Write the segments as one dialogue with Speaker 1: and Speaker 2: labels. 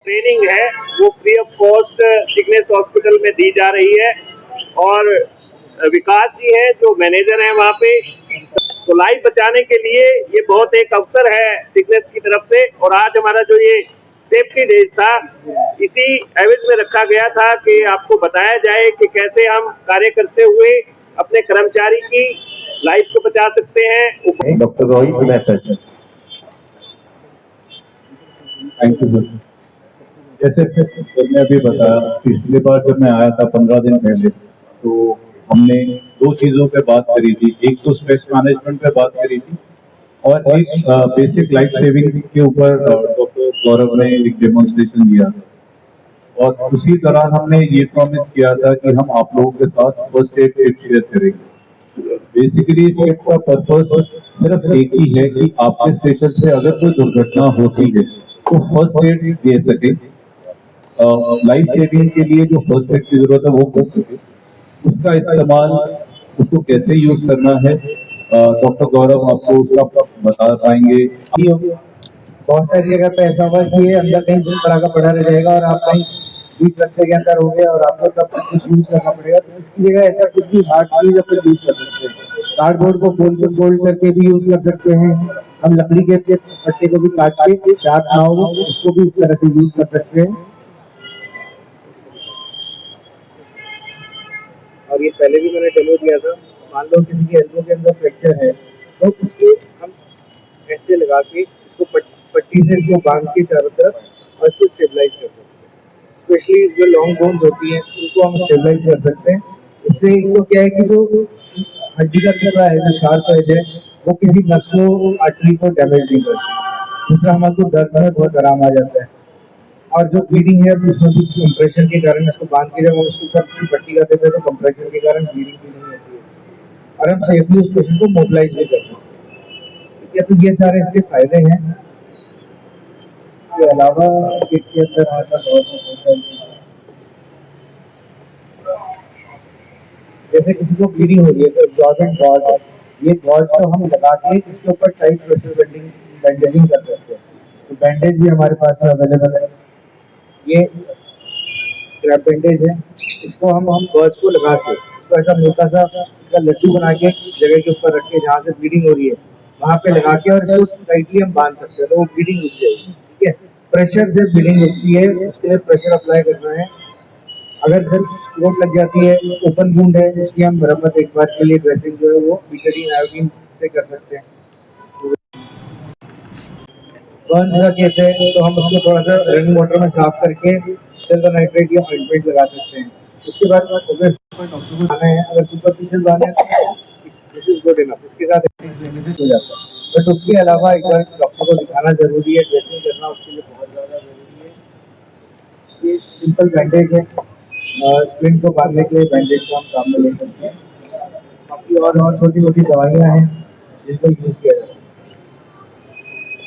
Speaker 1: Training है वो free of cost सिग्नेस hospital में दी जा रही है और विकास जी है जो मैनेजर है वहाँ पे। तो लाइफ बचाने के लिए ये बहुत एक अवसर है सिग्नेस की तरफ से। और आज हमारा जो ये सेफ्टी डे था इसी एवज में रखा गया था कि आपको बताया जाए कि कैसे हम कार्य करते हुए अपने कर्मचारी की लाइफ को बचा सकते हैं।
Speaker 2: Doctor Rohit Mehta. Thank you sir. जैसे सर ने अभी बताया, पिछली बार जब मैं आया था 15 दिन पहले, तो हमने दो चीजों पे बात करी थी। एक तो स्ट्रेस मैनेजमेंट पे बात करी थी और एक बेसिक लाइफ सेविंग के ऊपर डॉक्टर गौरव ने एक डेमोन्स्ट्रेशन दिया और उसी दौरान हमने ये प्रॉमिस किया था कि हम आप लोगों के साथ फर्स्ट एड किट शेयर करेंगे। बेसिकली इस किट का पर्पस सिर्फ एक ही है कि आपके स्टेशन से अगर कोई दुर्घटना होती है तो फर्स्ट एड दे सके, लाइफ सेविंग के लिए जो फर्स्ट एड की जरूरत है वो कर सके। उसका इस्तेमाल, उसको कैसे यूज करना है, डॉक्टर गौरव आपको उसका बता पाएंगे।
Speaker 3: बहुत सारी जगह पे ऐसा हुआ कि ये अंदर कहीं पड़ा का पड़ा रह जाएगा और आप कहीं बीच रास्ते के अंदर हो गए और आपको तब कुछ यूज करना पड़ेगा। तो इसकी जगह ऐसा कुछ भी हार्ड चीज अपन यूज कर सकते हैं। कार्डबोर्ड को फोल्ड करके भी यूज कर सकते हैं। हम लकड़ी के पट्टे को भी काट के शार्प ना हो उसको भी इस तरह से यूज कर सकते हैं। और ये पहले भी मैंने डेमो दिया था। मान लो किसी के एल्बो के अंदर फ्रैक्चर है तो उसको हम ऐसे लगा के इसको पट्टी से इसको बांध के चारों तरफ और इसको स्टेबलाइज कर सकते हैं। स्पेशली जो लॉन्ग बोन्स होती हैं उनको हम स्टेबलाइज कर सकते हैं। इससे इनको क्या है कि जो हड्डी का टुकड़ा है, जो शार्प एज है, वो किसी नस को, आर्टरी को डैमेज नहीं करती। दूसरा हमारे दर्द में बहुत आराम आ जाता है। और जो ब्लीडिंग है उसमें भी कंप्रेशन के कारण इसको बांध के जब हम उसको ऊपर किसी पट्टी का देते हैं तो कंप्रेशन के कारण ब्लीडिंग भी नहीं होती है और हम सेफली उस पेशेंट को मोबिलाइज भी कर सकते हैं। ठीक है, तो ये सारे इसके फायदे हैं। इसके अलावा किट के अंदर हमारे पास और जैसे किसी को ब्लीडिंग हो रही है तो एब्जॉर्बेंट गॉर्ड है, ये गॉर्ड को हम लगा के इसके ऊपर टाइट प्रेशर बैंडेजिंग कर सकते हैं। तो बैंडेज भी हमारे पास में अवेलेबल है। ये क्रैप बैंडेज है, इसको हम गॉर्ड को लगा के इसको ऐसा मोटा सा इसका लड्डू बना के जगह के ऊपर रख के जहाँ से ब्लीडिंग हो रही है वहाँ पे लगा के और इसको टाइटली हम बांध सकते हैं तो वो ब्लीडिंग रुक जाएगी। ठीक है, प्रेशर से ब्लीडिंग रुकती है, उसके लिए प्रेशर अप्लाई करना है। अगर चोट लग जाती है, ओपन वुंड है, उसकी हम मरम्मत एक बार के लिए ड्रेसिंग जो है वो बीटाडीन आयोडीन से कर सकते हैं। बर्न्स का केस है तो हम उसको थोड़ा सा रनिंग वाटर में साफ करके सिल्वर नाइट्रेट या ऑइंटमेंट लगा सकते हैं। उसके बाद डॉक्टर को आना है, अगर सुपरफिशियल बात है दिस इज गुड इनफ, इसके साथ लेने से हो जाता है। बट उसके अलावा एक बार डॉक्टर को दिखाना जरूरी है, ड्रेसिंग करना उसके लिए बहुत ज़्यादा जरूरी है। ये सिंपल बैंडेज है, स्प्लिंट को बांधने के लिए बैंडेज को हम काम में ले सकते हैं। बाकी और छोटी मोटी दवाइयाँ हैं जिनको यूज़ किया जाता है।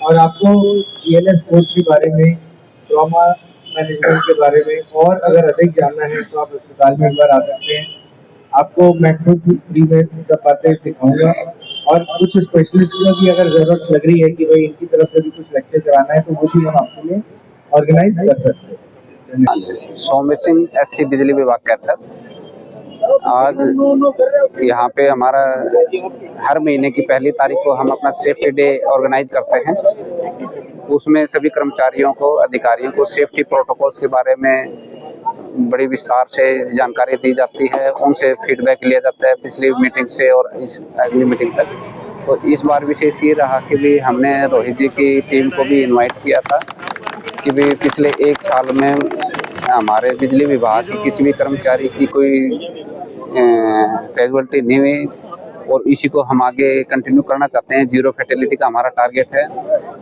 Speaker 3: और आपको ELS कोर्स के बारे में, ट्रॉमा मैनेजमेंट के बारे में और अगर अधिक जानना है तो आप अस्पताल में एक बार आ सकते हैं। आपको मैं खुद फ्री में सब बातें सिखाऊंगा और कुछ स्पेशलिस्ट को भी अगर ज़रूरत लग रही है कि भाई इनकी तरफ से भी कुछ लेक्चर कराना है तो वो भी हम आपके लिए ऑर्गेनाइज कर सकते हैं।
Speaker 4: सौम्य सिंह, SC बिजली विभाग के तहत आज यहाँ पे हमारा हर महीने की पहली तारीख को हम अपना सेफ्टी डे ऑर्गेनाइज करते हैं। उसमें सभी कर्मचारियों को, अधिकारियों को सेफ्टी प्रोटोकॉल्स के बारे में बड़ी विस्तार से जानकारी दी जाती है, उनसे फीडबैक लिया जाता है पिछली मीटिंग से और इस अगली मीटिंग तक। तो इस बार विशेष ये रहा कि भी हमने रोहित जी की टीम को भी इन्वाइट किया था कि भी पिछले एक साल में हमारे बिजली विभाग के किसी भी कर्मचारी की कोई कैजुअल्टी नहीं हुई और इसी को हम आगे कंटिन्यू करना चाहते हैं। 0 फैटेलिटी का हमारा टारगेट है।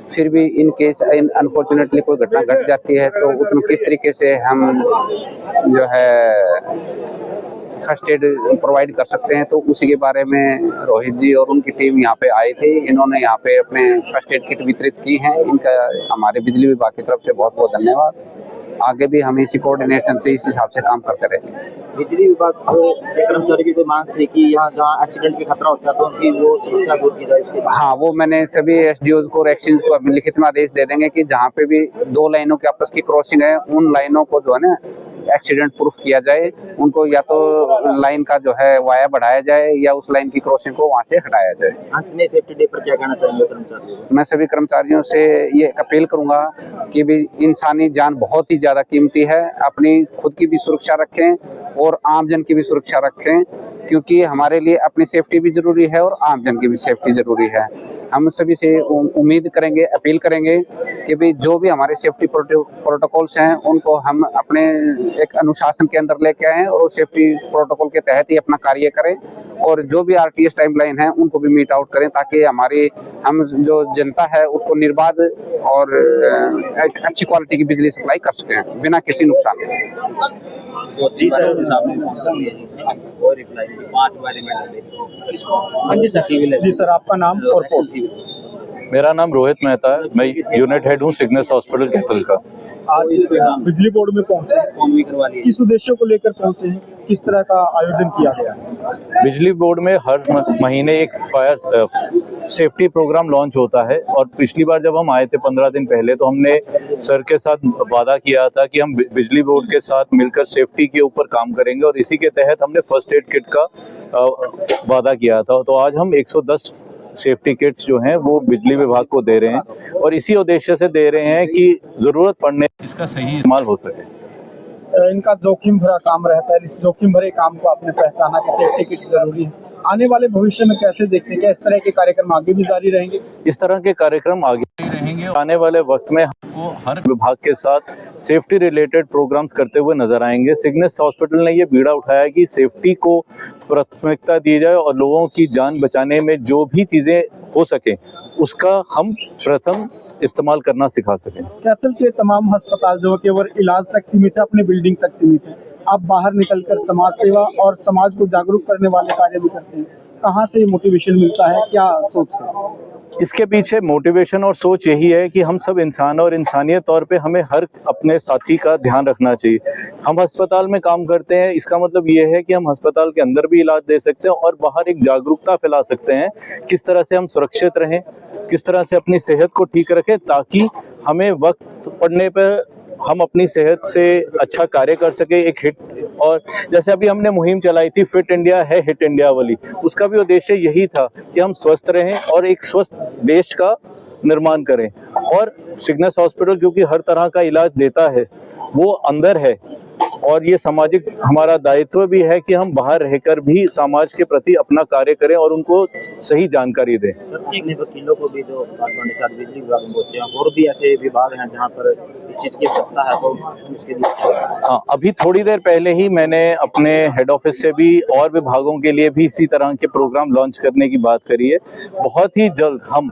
Speaker 4: फिर भी इन केस अनफॉर्चुनेटली कोई घटना घट जाती है तो उसमें किस तरीके से हम जो है फर्स्ट एड प्रोवाइड कर सकते हैं, तो उसी के बारे में रोहित जी और उनकी टीम यहाँ पे आई थी। इन्होंने यहाँ पे अपने फर्स्ट एड किट वितरित की हैं। इनका हमारे बिजली विभाग की तरफ से बहुत बहुत धन्यवाद। आगे भी हम इसी कोऑर्डिनेशन से इस हिसाब से काम करते रहेंगे।
Speaker 5: बिजली विभाग के कर्मचारी की तो मांग थी कि यहाँ जहाँ एक्सीडेंट के खतरा होता है तो उनकी वो समस्या दूर की जाए उसके बाद।
Speaker 4: हाँ, वो मैंने सभी एसडीओ को और एक्सचेंज को अभी लिखित में आदेश दे देंगे कि जहाँ पे भी दो लाइनों के आपस की क्रॉसिंग है उन लाइनों को जो है ना एक्सीडेंट प्रूफ किया जाए, उनको या तो लाइन का जो है वाया बढ़ाया जाए या उस लाइन की क्रॉसिंग को वहाँ से हटाया जाए।
Speaker 5: अंत में सेफ्टी डे पर क्या कहना चाहेंगे कर्मचारियों को?
Speaker 4: मैं सभी कर्मचारियों से ये अपील करूंगा कि भी इंसानी जान बहुत ही ज़्यादा कीमती है, अपनी खुद की भी सुरक्षा रखें और आमजन की भी सुरक्षा रखें, क्योंकि हमारे लिए अपनी सेफ्टी भी ज़रूरी है और आमजन की भी सेफ्टी ज़रूरी है। हम सभी से उम्मीद करेंगे, अपील करेंगे कि भी जो भी हमारे सेफ्टी प्रोटोकॉल्स हैं उनको हम अपने एक अनुशासन के अंदर लेके आएँ और सेफ्टी प्रोटोकॉल के तहत ही अपना कार्य करें और जो भी आरटीएस टाइमलाइन है उनको भी मीट आउट करें, ताकि हम जो जनता है उसको निर्बाध और एक अच्छी क्वालिटी की बिजली सप्लाई कर सकें बिना किसी नुकसान के।
Speaker 6: जी सर, आपका नाम और पोस्ट?
Speaker 2: मेरा नाम रोहित मेहता है, मैं यूनिट हेड हूँ सिग्नेस हॉस्पिटल कैथल का।
Speaker 6: आज बिजली बोर्ड में पहुंचे, किस उद्देश्य को लेकर पहुंचे हैं, किस तरह का आयोजन किया गया है?
Speaker 2: बिजली बोर्ड में हर महीने एक फायर सेफ्टी प्रोग्राम लॉन्च होता है और पिछली बार जब हम आए थे 15 दिन पहले तो हमने सर के साथ वादा किया था कि हम बिजली बोर्ड के साथ मिलकर सेफ्टी के ऊपर काम करेंगे और इसी के तहत हमने फर्स्ट एड किट का वादा किया था। तो आज हम 110 सेफ्टी किट्स जो हैं वो बिजली विभाग को दे रहे हैं और इसी उद्देश्य से दे रहे हैं कि जरूरत पड़ने इसका सही इस्तेमाल हो सके।
Speaker 6: इनका जोखिम भरा काम रहता है, इस जोखिम भरे काम को आपने पहचाना कि सेफ्टी किट जरूरी है। आने वाले भविष्य में कैसे देखते हैं, क्या इस तरह के कार्यक्रम आगे भी जारी रहेंगे?
Speaker 2: इस तरह के कार्यक्रम आगे रहेंगे। आने वाले वक्त में हमको हर विभाग के साथ सेफ्टी रिलेटेड प्रोग्राम्स करते हुए नजर आएंगे। सिग्नेस हॉस्पिटल ने ये बीड़ा उठाया कि सेफ्टी को प्राथमिकता दी जाए और लोगों की जान बचाने में जो भी चीजें हो सके उसका हम प्रथम इस्तेमाल करना सिखा सकें।
Speaker 6: कैथल के तमाम अस्पताल जो केवल इलाज तक सीमित है, अपनी बिल्डिंग तक सीमित है, आप बाहर निकलकर समाज सेवा और समाज को जागरूक करने वाले कार्य भी करते हैं। कहाँ से मोटिवेशन मिलता है, क्या सोच है?
Speaker 2: इसके पीछे मोटिवेशन और सोच यही है कि हम सब इंसान और इंसानियत तौर पे हमें हर अपने साथी का ध्यान रखना चाहिए। हम अस्पताल में काम करते हैं, इसका मतलब ये है कि हम अस्पताल के अंदर भी इलाज दे सकते हैं और बाहर एक जागरूकता फैला सकते हैं किस तरह से हम सुरक्षित रहें, किस तरह से अपनी सेहत को ठीक रखें, ताकि हमें वक्त पड़ने पर हम अपनी सेहत से अच्छा कार्य कर सके। एक हिट और जैसे अभी हमने मुहिम चलाई थी फिट इंडिया है हिट इंडिया वाली, उसका भी उद्देश्य यही था कि हम स्वस्थ रहें और एक स्वस्थ देश का निर्माण करें। और सिग्नेस हॉस्पिटल क्योंकि हर तरह का इलाज देता है वो अंदर है और ये सामाजिक हमारा दायित्व भी है कि हम बाहर रहकर भी समाज के प्रति अपना कार्य करें और उनको सही जानकारी दें।
Speaker 5: वकीलों को भी जो बिजली विभाग में होते हैं और भी ऐसे विभाग हैं जहाँ पर इस चीज की आवश्यकता है तो उसके लिए
Speaker 2: हाँ, अभी थोड़ी देर पहले ही मैंने अपने हेड ऑफिस से भी और विभागों के लिए भी इसी तरह के प्रोग्राम लॉन्च करने की बात करी है। बहुत ही जल्द हम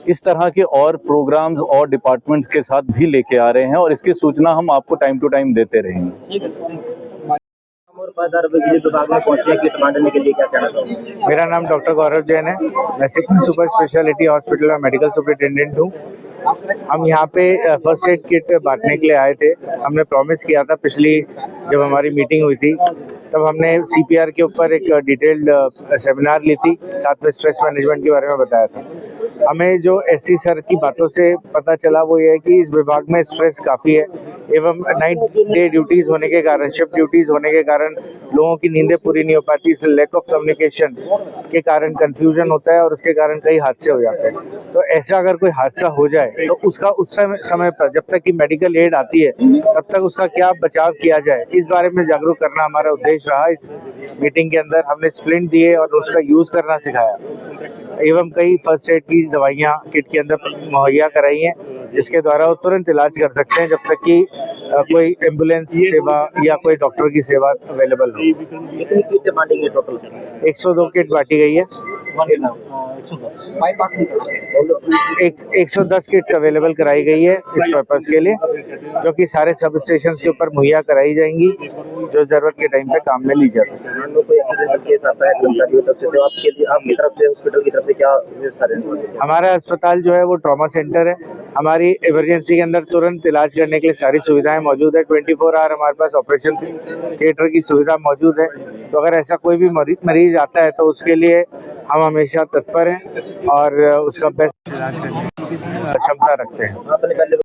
Speaker 2: इस तरह के और प्रोग्राम्स और डिपार्टमेंट्स के साथ भी लेके आ रहे हैं और इसकी सूचना हम आपको टाइम टू टाइम देते रहेंगे।
Speaker 5: बिजली विभाग में पहुंचे किट बांटने के लिए क्या कहना चाहूँगा?
Speaker 3: मेरा नाम डॉक्टर गौरव जैन है, मैं सिग्नेस सुपर स्पेशलिटी हॉस्पिटल में मेडिकल सुपरिटेंडेंट हूँ। हम यहाँ पे फर्स्ट एड किट बांटने के लिए आए थे। हमने प्रॉमिस किया था पिछली जब हमारी मीटिंग हुई थी तब हमने सीपीआर के ऊपर एक डिटेल्ड सेमिनार ली थी, साथ में स्ट्रेस मैनेजमेंट के बारे में बताया था। हमें जो एससी सर की बातों से पता चला वो ये है कि इस विभाग में स्ट्रेस काफ़ी है एवं नाइट डे ड्यूटीज़ होने के कारण, शिफ्ट ड्यूटीज़ होने के कारण लोगों की नींदें पूरी नहीं हो पाती। इस लैक ऑफ कम्युनिकेशन के कारण कंफ्यूजन होता है और उसके कारण कई हादसे हो जाते हैं। तो ऐसा अगर कोई हादसा हो जाए तो उसका उस समय पर जब तक कि मेडिकल एड आती है तब तक उसका क्या बचाव किया जाए, इस बारे में जागरूक करना हमारा उद्देश्य रहा। इस मीटिंग के अंदर हमने स्प्लिंट दिए और उसका यूज़ करना सिखाया एवं कई फर्स्ट एड की दवाइयाँ किट के अंदर मुहैया कराई हैं जिसके द्वारा वो तुरंत इलाज कर सकते हैं जब तक कि कोई एम्बुलेंस सेवा या कोई डॉक्टर की सेवा अवेलेबल हो।
Speaker 5: कितनी किट बांटी गई टोटल?
Speaker 3: 102 किट बांटी गई है। 110 किट्स अवेलेबल कराई गई है इस पर्पस के लिए, जो कि सारे सब स्टेशन के ऊपर मुहैया कराई जाएंगी, जो जरूरत के टाइम पे काम में ली जा सके।
Speaker 5: मान लो कोई एक्सीडेंटल केस आता है कर्मचारियों तरफ से, तो आपकी तरफ से हॉस्पिटल की तरफ से क्या व्यवस्था रहने वाली है?
Speaker 3: हमारा अस्पताल जो है वो ट्रॉमा सेंटर है। हमारी इमरजेंसी के अंदर तुरंत इलाज करने के लिए सारी सुविधाएं मौजूद है। 24 आवर हमारे पास ऑपरेशन थिएटर की सुविधा मौजूद है। तो अगर ऐसा कोई भी मरीज आता है तो उसके लिए हम हमेशा तत्पर हैं और उसका बेस्ट इलाज करने की क्षमता रखते हैं।